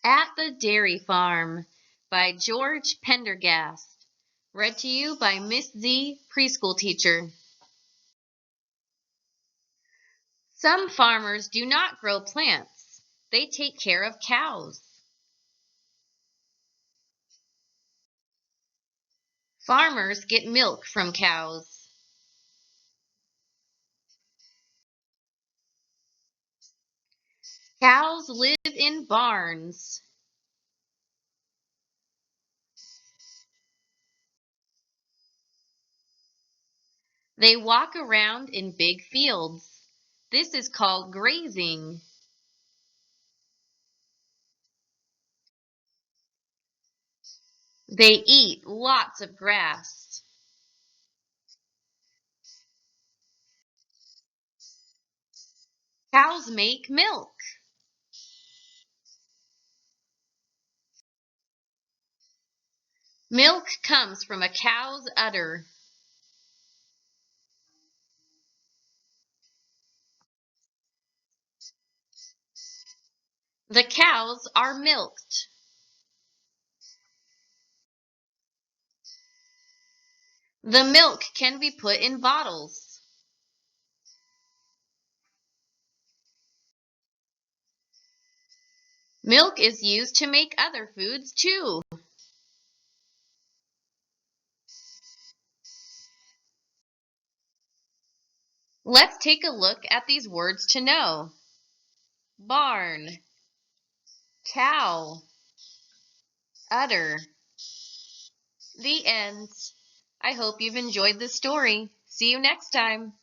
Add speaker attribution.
Speaker 1: At the Dairy Farm by George Pendergast. Read to you by Miss Z, preschool teacher. Some farmers do not grow plants. They take care of cows. Farmers get milk from cows. Cows live in barns. They walk around in big fields. This is called grazing. They eat lots of grass. Cows make milk. Milk comes from a cow's udder. The cows are milked. The milk can be put in bottles. Milk is used to make other foods too. Let's take a look at these words to know. Barn, cow, udder. The end. I hope you've enjoyed this story. See you next time.